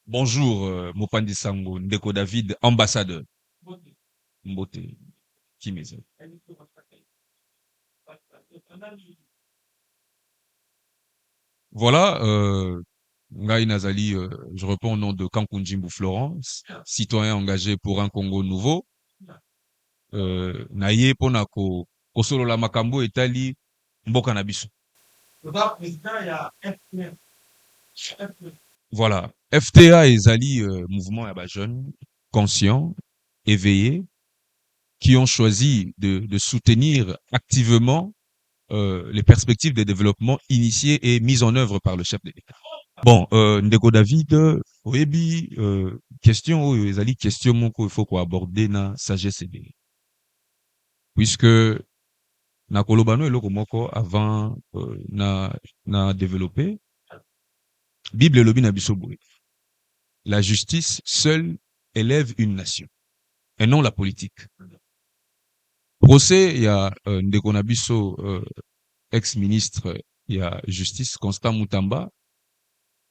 Bonjour, Mopandi Sango, Ndeko David, ambassadeur. Mbote, Kimeza. Voilà, Ngai Nazali, je réponds au nom de Kankunjimbu Florence, citoyen engagé pour un Congo nouveau. Naye pona kosolo la makambo etali mboka na biso. Voilà, FTA ezali mouvement ya ba jeunes conscients, éveillés, qui ont choisi de soutenir activement les perspectives de développement initiées et mises en œuvre par le chef de l'État. Bon, Ndeko David, oyebi, question oyo ezali question moko il faut qu'on aborde na sagesse ebele. Puisque na kolobano eloko moko avant na développer, Bible elobi na biso boye. La justice seule élève une nation, et non la politique. Procès, il y a Ndeko na biso, ex-ministre ya justice Constant Mutamba,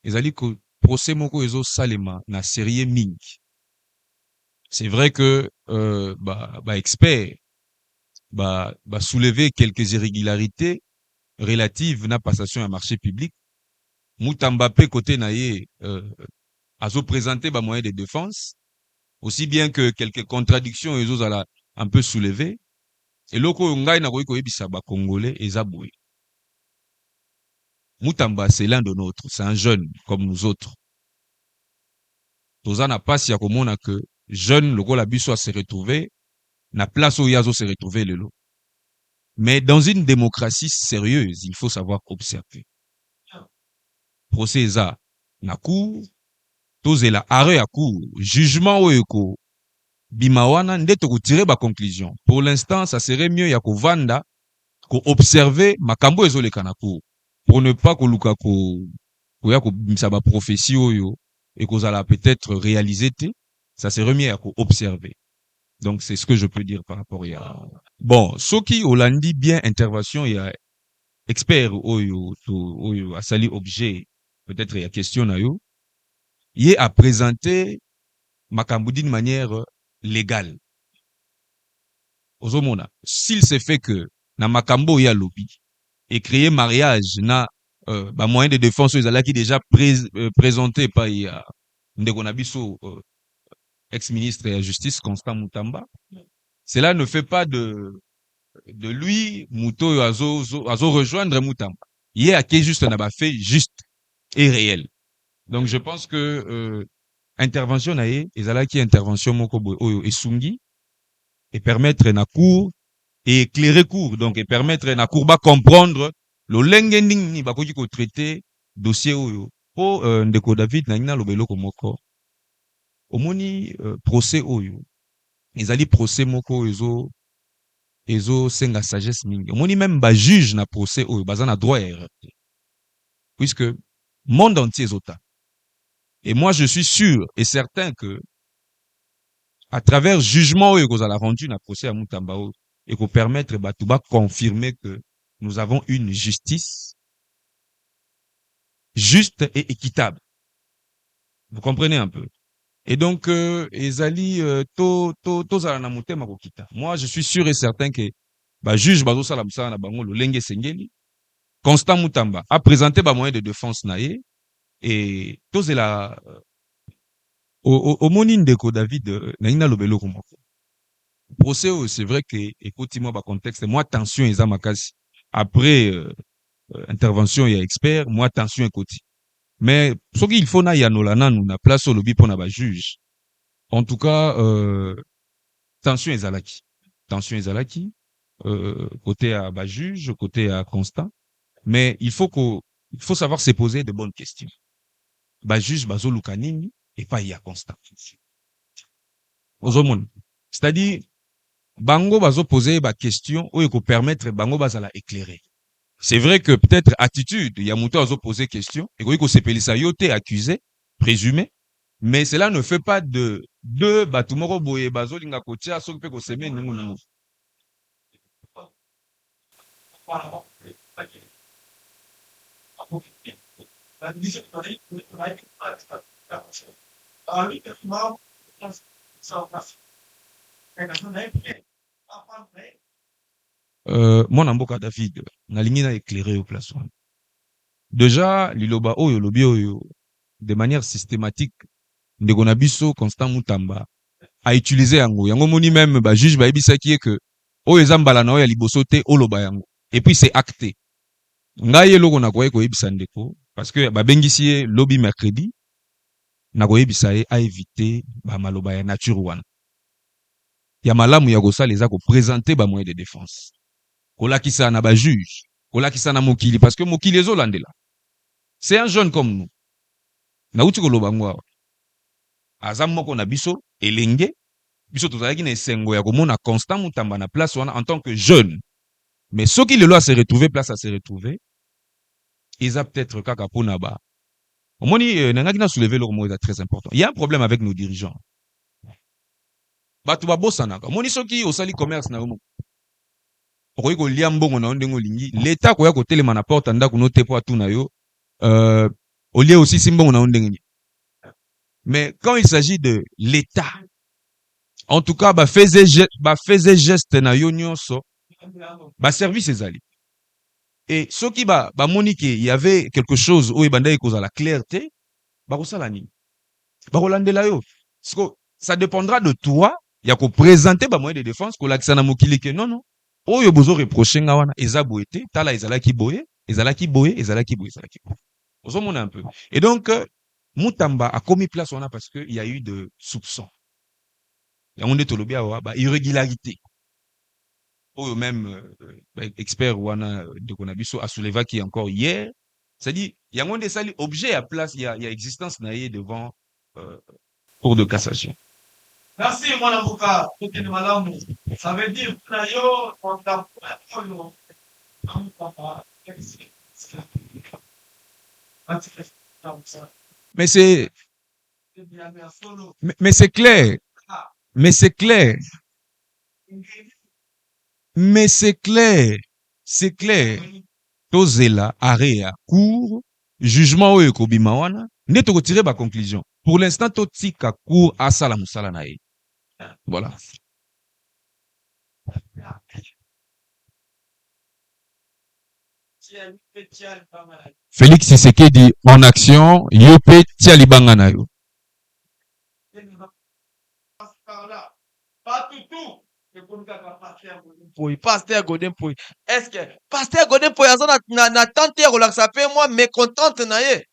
ezali ko procès moko ezo salema na sérieux mingi. C'est vrai que expert soulever quelques irrégularités relatives na passation à marché public. Mutamba pe côté na ye azo présenter ba moyen de défense, aussi bien que quelques contradictions ezo zala un peu soulevées. Et loko ngai na koyiko yebisa ba congolais eza boye. Mutamba, c'est l'un de nôtres, c'est un jeune comme nous autres. Toza na passe ya komona que jeune lokola biso a se retrouver na place où yazo se retrouver lelo. Mais dans une démocratie sérieuse, il faut savoir observer. Procès eza na cour, tozela arrêt à cour, jugement oyo ko bimawana nde to tirer ba conclusion. Pour l'instant, ça serait mieux ya ko vanda ko observer makambo ezoleka na cour. Pour ne pas koluka ya ko bimisa ba prophétie oyo et kozala peut-être réalisé te, ça se remet à observer. Donc c'est ce que je peux dire par rapport à bon, soki Holandi bien intervention il y a expert oyo a sali objet peut-être il y a question na yo il est à présenter makambo d'une manière légale. Ozomona, s'il se fait que na makambo ya lobby et créer mariage na moyen de défense qui déjà présenté par Ndeko na biso ex-ministre de la Justice Constant Mutamba. Cela ne fait pas de lui Muto azo rejoindre Mutamba. Il est à qui juste n'a pas fait juste et réel. Donc je pense que intervention na ye ezalaki intervention moko boy oyo esungi et permettre na cour et éclairer cour, donc et permettre na cour ba comprendre le lengending ni bakoki ko traiter dossier oyo po Ndeko David na ngina lobelo komoko omoni procès oyo ezali procès moko ezo senga sagesse mingi omoni même ba juge na procès oyo baza na droit erreur puisque monde entier ezota. Et moi je suis sûr et certain que à travers jugement oyo kozala rendu na procès à Mutamba oyo et ko permettre ba tuba confirmer que nous avons une justice juste et équitable. Vous comprenez un peu? Et donc, ezali tozala na motema kokita. Moi, je suis sûr et certain que juge bazo sala msala na bango lolenge sengeli. Constant Mutamba a présenté ba moyen de défense na ye et tozela au moni Ndeko David na ina lobelo komoko. Procès c'est vrai que écoutez moi ba contexte moi tension eza makasi. Après intervention ya expert, moi tension ekoti. Mais ce qu'il faut na yanola nanu na place au lobby pour na ba juge. En tout cas, tension ezalaki. Tension ezalaki côté à ba juge, côté à Constant. Mais il faut savoir se poser de bonnes questions. Ba juge bazo lukanini et pas y a Constant. Ozomon. C'est-à-dire bango bazo poser ba question ou ko permettre bango bazala éclairer. C'est vrai que peut-être attitude, il y a muto azo poser question et ko sepelisa yote accusé, présumé, Mais cela ne fait pas de deux batumoro boye bazolinga kotia soki pe koseme ningu ningu. Mwana mboka David, nalingi na éclairer au place wana. Déjà, liloba oyo lobi oyo de manière systématique ndeko na biso Constant Mutamba a utilisé yango. Yango moni même ba juge ba ebisaki ye que oyo eza mbala na oyo ya liboso te oloba yango. Et puis c'est acté. Ngai eloko na koye koyebisa ndeko parce que ba bengisi ye lobby mercredi na koyebisa ye a éviter ba maloba ya nature wana. Ya malamu ya kosala eza ko présenter ba moyens de défense. Kolakisa na ba juge, kolakisa na mokili parce que mokili ezolandela. C'est un jeune comme nous. Na uti koloba ngwa. Aza moko na biso elenge biso tozalaki na esengo ya komona Constant Mutamba na place wana en tant que jeune. Mais soki lelo a se retrouver place à se retrouver, eza peut-être kaka pona ba. Omoni nangaki na soulever le mot est très important. Il y a un problème avec nos dirigeants. Batu babosanaka. Omoni soki osali commerce na yomo. Okoki kolia mbongo na ndenge olingi, l'état koya kotelema na porte ndako no te po atuna yo. Olie aussi simbongo na ndenge. Mais quand il s'agit de l'État, en tout cas, faisait geste na yo nyonso, service ezali. Et ce qui monique, il y avait quelque chose où il y la clarté, kosala nini. Kolandela yo. Ça dépendra de toi, il y a ko présenter moyen de défense ko lakisana mokili ke non. Oyo bozo reprocher nga wana eza boete, tala ezalaki boye, ezalaki boye, ezalaki boye, ezalaki boye. Ozomona un peu. Et donc Mutamba a commis place wana parce que il y a eu de soupçons. Il y a tolobi awa irrégularité. Ou même expert wana de Konabiso a soulevé qui encore hier, c'est-à-dire il y a des sali objet à place, il y a existence naïe devant cour de cassation. Merci mon avocat, ça veut dire mais c'est clair. Mais c'est clair. Mais c'est clair. C'est clair. Tozela, area, cour, jugement oyo kobima wana, nde toko tirer ba conclusion. Pour l'instant, totika cour asala musala na ye. Voilà. Félix Tshisekedi en action, yope tialibanga na yo. Pasteur Godin Poy. Est-ce que Pasteur Godin Poy na tante ya relaxa pe moi mécontente na ye.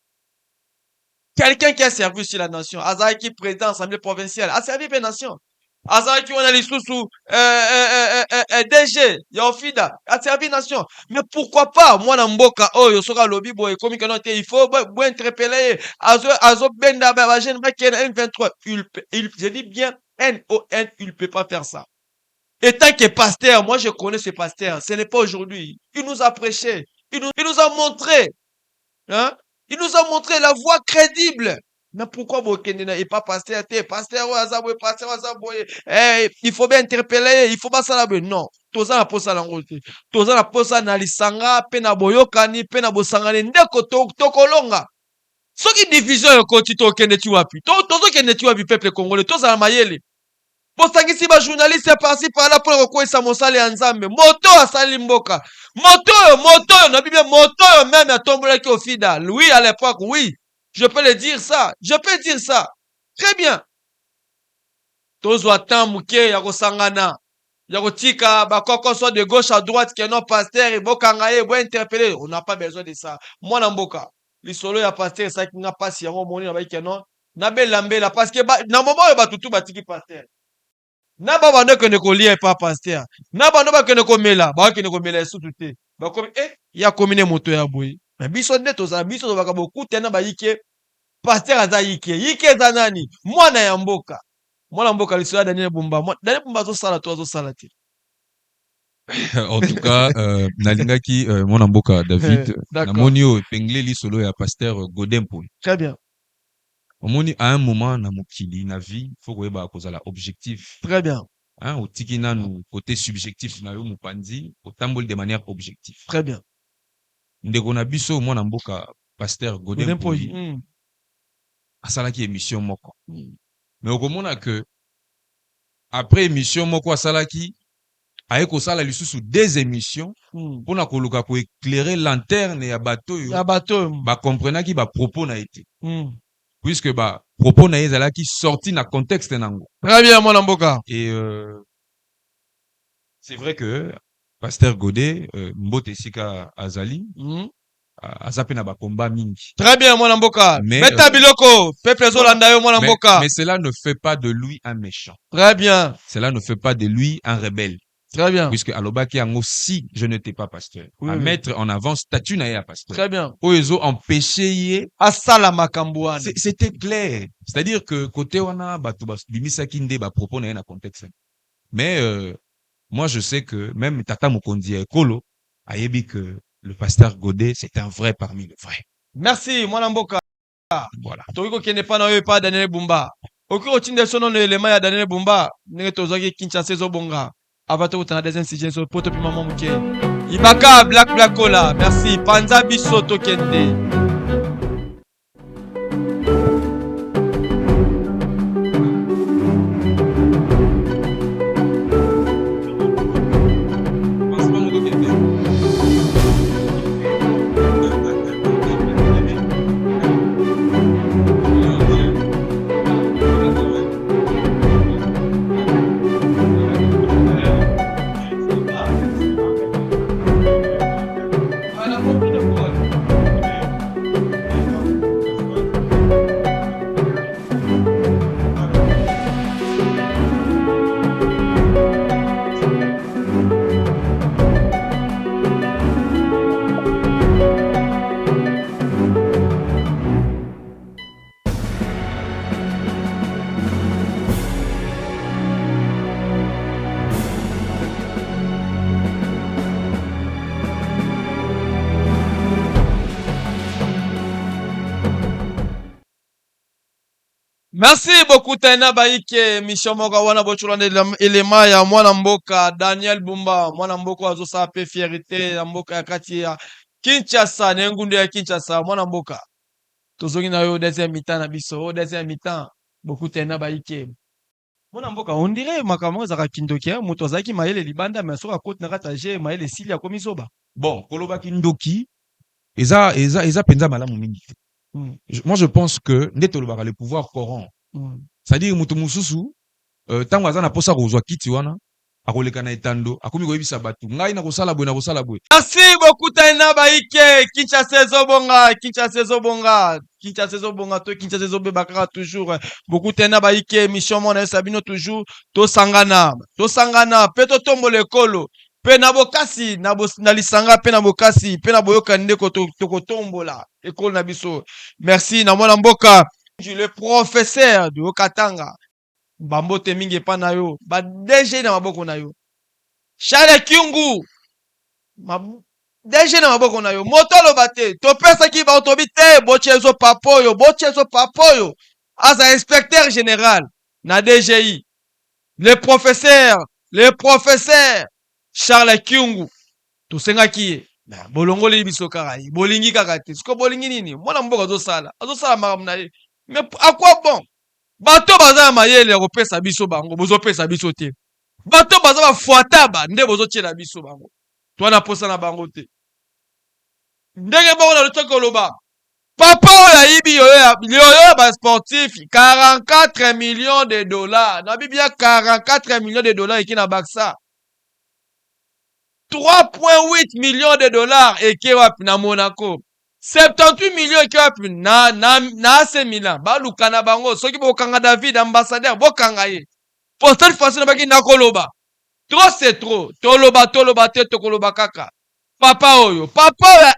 Quelqu'un qui a servi sur la nation, Azaki président assemblée provinciale, a servi la nation. Azaki on a les sous DG, Yofida, a servi nation. Mais pourquoi pas moi na mboka oyo soka lobby boy comme que non il faut interpeller azo benda ba jeune ba qui N23 il je dis bien NON il peut pas faire ça. Et tant que pasteur, moi je connais ce pasteur, ce n'est pas aujourd'hui. Il nous a prêché, il nous a montré, hein? Il nous a montré la voie crédible. Mais pourquoi vous et pas pasteur, pasteur, il faut bien interpeller, il faut pas ça là, non. Toza na posa langote. Toza na posa na lisanga, pena boyokani, pena bosangane, ndeko tokolonga. Soki division yokoti to kende tu wapi. Tozo kende tu wapi peuple congolais, toza na mayele. Bosangisi ba journaliste par-ci par-là pour rekoisa mosala ya nzambe. Moto asali mboka. Moto, na Bible moto même a tombé qui au FIDA. Oui, à l'époque, oui. Je peux le dire ça. Je peux dire ça. Très bien. Tozo atan muke ya kosangana. Ya kotika bakoko soit de gauche à droite que non pasteur et bokanga ye bo interpeller. On n'a pas besoin de ça. Moi na mboka. Lisolo ya pasteur ça qui n'a pas si yango moni na ba que non. Na belambela parce que na moment yo batutu batiki pasteur. Na ba bando kene ko lia pa pasteur. Na bando ba kene ko mela, ba kene ko mela sutu te. Ba komi ya komine moto ya boyi. Na biso ndeto za biso to baka boku tena ba yike pasteur aza yike za nani? Mwana ya mboka. Mwana mboka lisoya Daniel Bumba. Daniel Bumba zo sala te. En tout cas, nalingaki mwana mboka David, na monio pengle li solo ya pasteur Godin Poy. Très bien. omoni à un moment na mokili na vie faut koyeba kozala objectif. Très bien. Hein, otiki nanu côté subjectif na yo mopandi otamboli de manière objective. Très bien. Ndeko na biso mwana mboka pasteur Godin Poli asalaki émission moko. Mais okomona que après émission moko asalaki aye kosala lisusu des émissions pour na koluka ko éclairer lanterne ya bato yo ba comprenaki ba propos na été puisque ba propos na ezalaki sorti na contexte nango. Très bien mon amboka. Et c'est vrai que pasteur Godé mbote sika azali azape na ba combat mingi. Très bien mon amboka. Meta biloko peuple zolanda yo mon amboka. Mais cela ne fait pas de lui un méchant. Très bien. Cela ne fait pas de lui un rebelle. Très bien. Puisque alobaki yango si je n'étais pas pasteur. À mettre en avant statut na ya pasteur. Très bien. Oezo empêché ye asala makambo. C'était clair. C'est-à-dire que côté wana bato bimisaki nde ba propos na na contexte. Mais moi je sais que même Tata Mokondi Ekolo ayebi que le pasteur Godé c'est un vrai parmi les vrais. Merci mon amboka. Voilà. Toiko kene pa na yo pa Daniel Bumba. Okiko tinde sono no élément ya Daniel Bumba. Nenge tozaki Kinshasa zo bonga. Avato utana deuxième sujet so poto pima momuke. Ibaka Black Cola. Merci. Panza biso tokende. Merci beaucoup Taina Baike mission moka wana bochulande elema ya mwana mboka Daniel Bumba mwana mboka azosa pe fierté ya mboka ya kati ya Kinshasa na ngundu ya Kinshasa mwana mboka tozongi na yo deuxième mi-temps na biso deuxième mi-temps beaucoup Taina Baike mwana mboka on dirait makambo zaka kindoki moto azaki mayele libanda mais soka côte na kataje mayele sili ya komisoba bon koloba kindoki eza penza malamu mingi. Moi, je pense que le pouvoir corrompt. C'est-à-dire, mutu mususu, tango azana posa rozwa kiti wana, akoleka na etando, akomi koyebisa batu. Ngai na kosala bwe na kosala bwe. Merci beaucoup Taina Baike, Kinshasa zobonga, Kinshasa zobonga, Kinshasa zobonga, to Kinshasa zobebaka toujours. Beaucoup Taina Baike, mission mona sabino toujours, to sangana, pe to tombo lekolo. Pe na bokasi na lisanga pe na bokasi pe na boyoka ndeko tokotombola ekolo na biso. Merci na mwana mboka le professeur de Okatanga bambote mingi pa na yo ba DG na maboko na yo Charles Kyungu DG na maboko na yo motolo bate to pesa ki ba autorité bochezo papoyo as inspecteur général na DGI le professeur Charles Kyungu tosengaki bolongo le biso kaka bolingi kaka te siko bolingi nini mwana mboka azosala makambo na ye mais à quoi bon bato baza mayele ya kopesa biso bango bozopesa biso te bato baza bafuataba nde bozotiela biso bango twana posa na bango te ndenge bongo na loto koloba papa oyo ayibi yoyo ba sportif 44 millions de dollars na bibia 44 millions de dollars eki na baksa 3,8 millions de dollars eke wapi na Monaco 78 millions eke wapi na AC Milan baluka na bango soki bokanga David ambassadeur bokanga ye pour cette fois na baki na koloba trop c'est trop toloba te tokoloba kaka papa oyo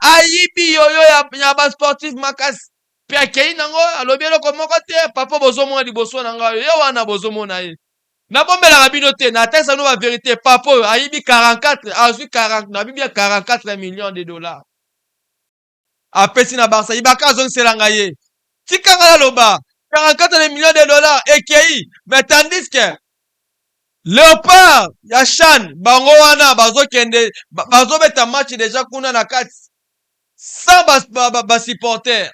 ayibi yoyo ya ba sportif makasi pe akei nango alobi eloko moko te papa bozomona liboso na ngayo ye wana bozomona ye na bombela bino te na tesa no ba vérité papa ayibi 44 azui 40 na bibia 44 millions de dollars apesi na Barça ibaka zong selanga ye tikanga loba 44 millions de dollars ekei, mais tandis que Léopard ya Chan bango wana bazobeta match déjà kuna na kati sans supporter.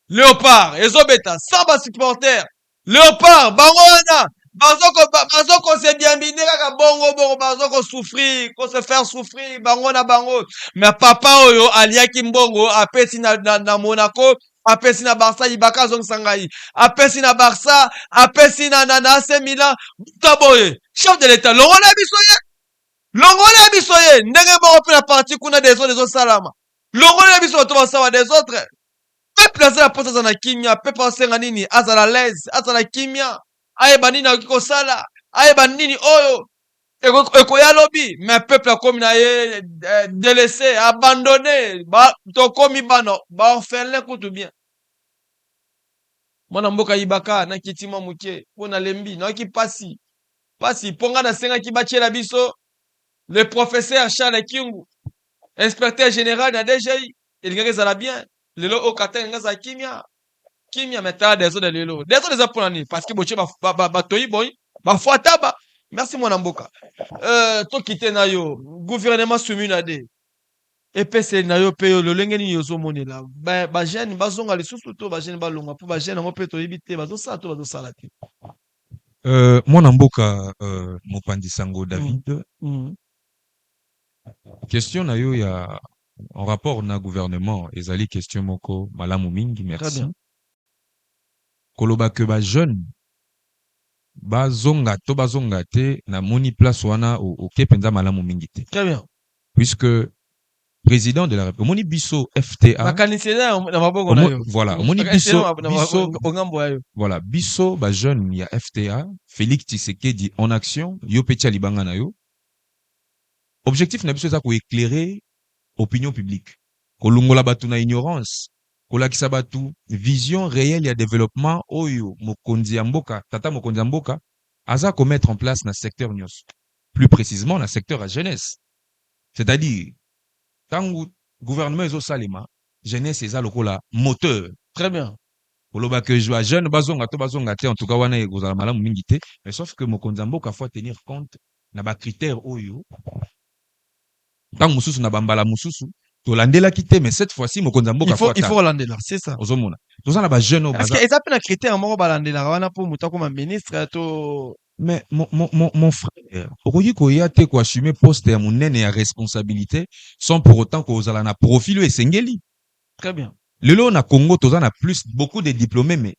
Léopard ezobeta sans supporter. Léopard bango wana bazoko se bienbine kaka bongo bazoko souffrir, ko se faire souffrir bango na bango. Mais papa oyo aliaki mbongo apesi na Monaco, apesi na Barça Ibaka zongisa ngai, apesi na Barça, apesi na AC Milan taboye. Chef de l'État longola biso ye ndenge boko pe na parti kuna des autres salama. Longola biso to basaba des autres. Peuple azala posa za na kimia, peuple asenga nini azala l'aise, azala kimia, ayeba nini akoki kosala, ayeba nini oyo ekoya lobi, mais peuple akomi na ye délaissé, abandonné, tokomi bana ba orphelin kutu bien. Mwana mboka Ibaka na kitima muke pona lembi na ki pasi ponga na senga ki batiela biso le professeur Charles Kingu, inspecteur général na DGI, elingaki ezala bien. Lelo okata ngaza kimia meta des autres lelo des autres apona ni parce que boche ba toyi boy ba fuataba. Merci mwana mboka. To kite na yo gouvernement soumis na de epese na yo pe yo lolenge ni yozo monela ba jeune bazonga lisusu to ba jeune balonga po ba jeune ngo pe to yibite bazosala to bazosala te. Mwana mboka mopandi sango David. Question na yo ya en rapport na gouvernement ezali question moko malamu mingi, merci. Koloba ke ba jeune bazonga te na moni place wana au kepenza malamu mingi te. Très bien. Puisque président de la République moni biso FTA voilà moni biso voilà biso ba jeune ya FTA Félix Tshisekedi en action yo petia libanga na yo. Objectif na biso eza ko éclairer opinion publique, kolungola batu na ignorance, kolakisa batu vision réelle ya développement oyo mokonzi ya mboka tata mokonzi ya mboka aza ko mettre en place na secteur nyos, plus précisément na secteur à jeunesse. C'est-à-dire tangu gouvernement ezo salema jeunesse eza lokola moteur. Très bien. Koloba que je jeune bazonga te en tout cas wana ekozala malamu mingi te, mais sauf que mokonzi ya mboka faut tenir compte na ba critères oyo tant mususu na bambala mususu to landela kité, mais cette fois-ci mokonza mboka il faut landela, c'est ça. Ozomona tozana ba jeune au parce que eza pe na critère moko balandela wana po muta comme ministre to. Mais mon frère okoki koya te ko assumer poste ya monene ya responsabilité sans pour autant ko ozala na profil esengeli. Très bien. Lelo na Congo tozana plus beaucoup de diplômés mais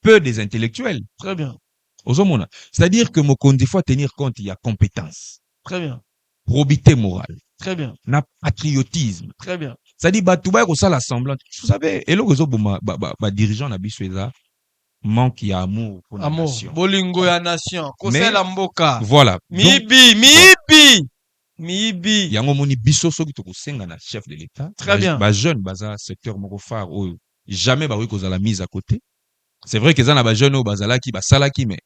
peu des intellectuels. Très bien. Ozomona, c'est-à-dire que mokonzi faut tenir compte il y a compétence. Très bien. Probité morale. Très bien. Na patriotisme. Très bien. C'est-à-dire batouba ko sala semblant. Vous savez, eloko zo boma ba dirigeant na biso eza manque ya amour pour la nation. Bolingo ya nation. Kosela mboka. Voilà. Miibi. Yango moni biso soki to kosenga na chef de l'État. Très bien. Ba jeune baza secteur moko phare oyo jamais ba ko la mise à côté. C'est vrai que ça na ba jeune o bazalaki ba salaki mais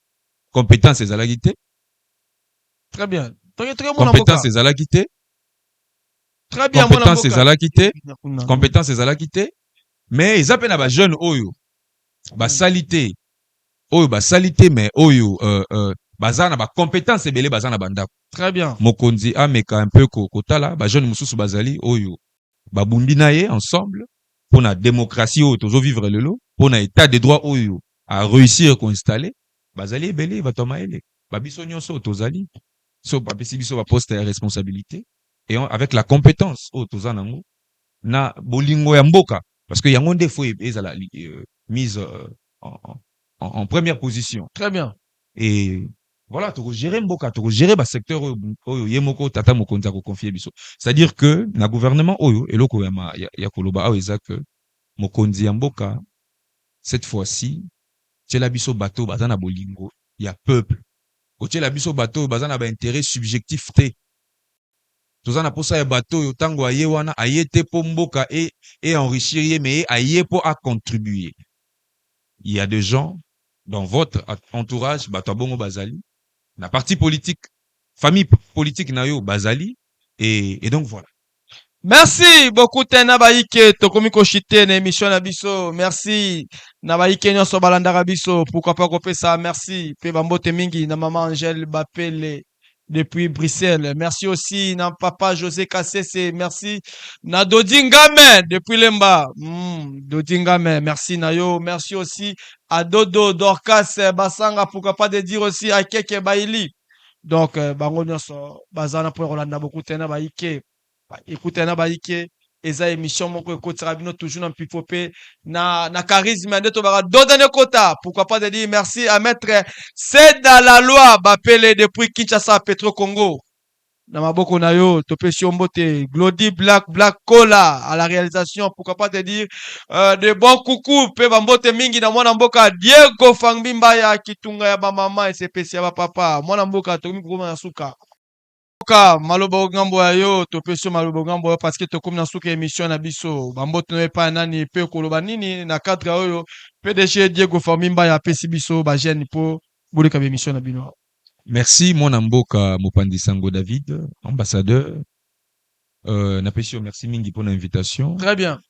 compétence ezalaki te. Très bien. Compétence ezalaki te. Très bien. Compétence ezalaki te. Compétence ezalaki te. Mais eza pe na ba jeune oyo ba salité mais oyo baza na ba compétence ebele baza na bandako. Très bien. Mokonzi ameka un peu kotala ba jeune mususu bazali oyo babundi na ye ensemble pour la démocratie oyo tozo vivre lelo, pour na état de droit oyo à réussir ko installer bazali ebele batoma ele babiso nyonso tozali so bapesi biso ba poste ya responsabilité et avec la compétence oyo toza nango na bolingo ya mboka parce que yango nde faut ezala mise en première position. Très bien. Et voilà, tu gérer mboka, tu gérer ba secteur oyo yemoko tata mokonza ko confier biso. C'est-à-dire que na gouvernement oyo eloko ya koloba oyo eza que mokonzi ya mboka cette fois-ci tela biso bateau bazana bolingo ya peuple. O tela biso bateau bazana ba intérêt subjectif te. Tozana posa ya bateau yo tango aye wana ayete po mboka et enrichir ye mais aye po a contribuer. Il y a des gens dans votre entourage bato bongo bazali na parti politique famille politique na yo bazali et donc voilà. Merci beaucoup tena baike tokomi koshite na émission na biso. Merci na baike nyonso balandaka biso. Pourquoi pas kopesa merci pe bambote mingi na maman Angèle Bapele depuis Bruxelles. Merci aussi na papa José Kassese. Merci na Dodingame depuis Lemba. Dodingame, merci na yo. Merci aussi à Dodo Dorcas Basanga. Pourquoi pas de dire aussi à Keke Baili. Donc bango nyonso bazana pour Rolanda beaucoup tena baike. Écoutez na baike eza émission moko ekotaka bino toujours na mpifope na charisme nde tobaka dodane kota. Pourquoi pas de dire merci à maître c'est dans la loi bapele depuis Kinshasa Petro Congo na maboko na yo topesi yo mbote Glody Black Cola à la réalisation. Pourquoi pas te dire de bons coucou pe bambote mingi na mwana mboka Diego Fangbi Mbaya kitunga ya bamama esepesi ya bapapa mwana mboka tokomi kokoma na suka maloba ngambo ya yo topesi maloba ngambo yo parce que tokomi na suka émission na biso bambote no epa nani pe koloba nini na cadre oyo PDG Diego Fangbi Mbaya apesi biso ba jeune po boleka émission na bino. Merci mwana mboka Mopandi Sango David, ambassadeur. Napesi yo merci mingi pour l'invitation. Très bien.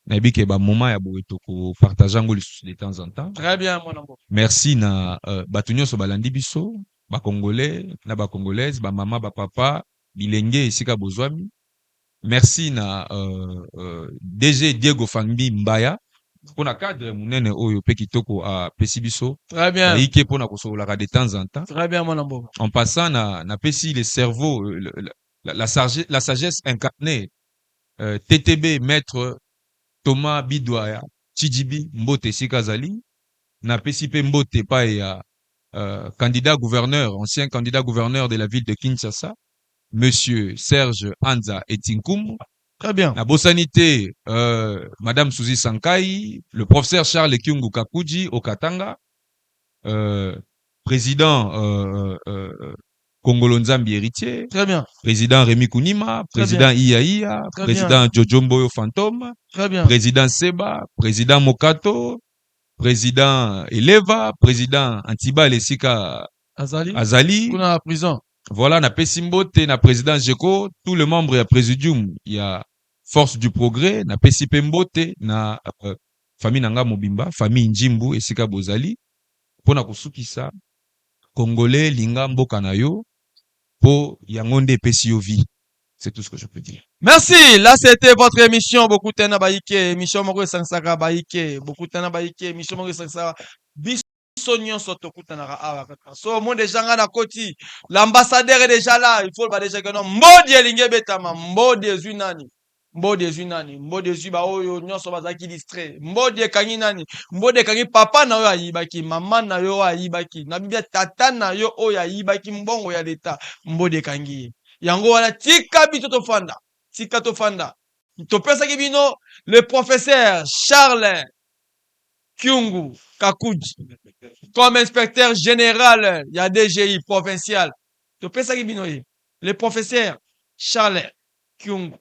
Nayebi ke ba moment ya boye toko partager ngo de temps en temps. Très bien mwana mboka. Merci na batu nyonso balandi biso, ba congolais na ba congolaises, ba mama ba papa, bilenge esika bozwami. Merci na DG Diego Fangbi Mbaya pour la cadre munene oyo pe kitoko a pesi biso. Très bien. Ike pona kosolaka de temps en temps. Très bien mwana mboka. En passant na pesi le cerveau la sagesse incarnée TTB maître Thomas Bidwaya Chijibi Mbote Sikazali na pesi pe Mbote pa ya candidat gouverneur, ancien candidat gouverneur de la ville de Kinshasa, monsieur Serge Anza Etinkoum. Très bien. La bossanité, madame Suzy Sankai, le professeur Charles Kyungu Kakuji au Katanga, président Kongolo Nzambi héritier. Très bien. Président Rémi Kounima, président Iya, président Jojo Mboyo Fantôme, très bien. Président Seba, président Mokato, président Eleva, président Antiba Lesika Azali. Kuna la prison. Voilà, na Pesimbote, na président Jeko, tous les membres ya présidium, il y a Force du Progrès, na Pesipembote, na famille Nanga Mobimba, famille Njimbu Esika Bozali, pona kusukisa Congolais linga mboka na yo po yangonde pesi yo vie. C'est tout ce que je peux dire. Merci. Là, c'était votre émission. Beaucoup tena baike. Émission moko sansaka baike. Beaucoup tena baike. Émission moko sansaka. Bisonyon soto kutanara awa kaka. So, mon déjà na koti. L'ambassadeur est déjà là. Il faut le déjà que non. Mbodi elinge betama. Mbodi ezui nani. Mbodi ezui nani. Mbodi ezui ba oyo nyonso bazaki distrait. Mbodi ekangi nani. Mbodi ekangi papa na yo ayibaki. Mama na yo ayibaki. Na bibia tata na yo oyo ayibaki mbongo ya leta. Mbodi ekangi. Yango wana tika bito tofanda. Tika tofanda. Topesaki bino le professeur Charles Kyungu Kakuji comme inspecteur général ya DGI provincial. Topesaki bino ye. Le professeur Charles Kyungu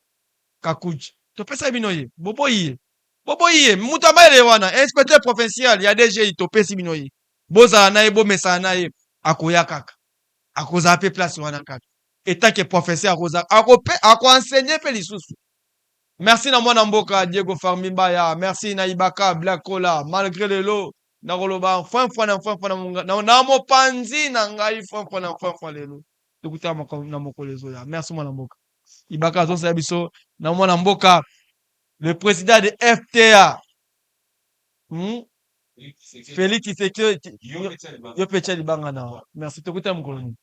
Kakuji. Topesaki bino ye. Bobo ye. Bobo ye. Mutamba ele wana inspecteur provincial ya DGI topesi bino ye. Boza na ye bo mesa na ye akoya kaka. Akoza pe place wana kaka. État que professeur Rosa ako enseigner pe lisusu. Merci na mwana mboka Diego Fangbi Mbaya, merci na Ibaka Black Cola malgré le lot na koloba fin na mopanzi na ngai fin lelo. Tukuta na mokolo zoya. Merci mwana mboka. Ibaka zo sa biso na mwana mboka le président de FTA. Félix Tshisekedi yo pecha libanga na. Merci tukuta mokolo.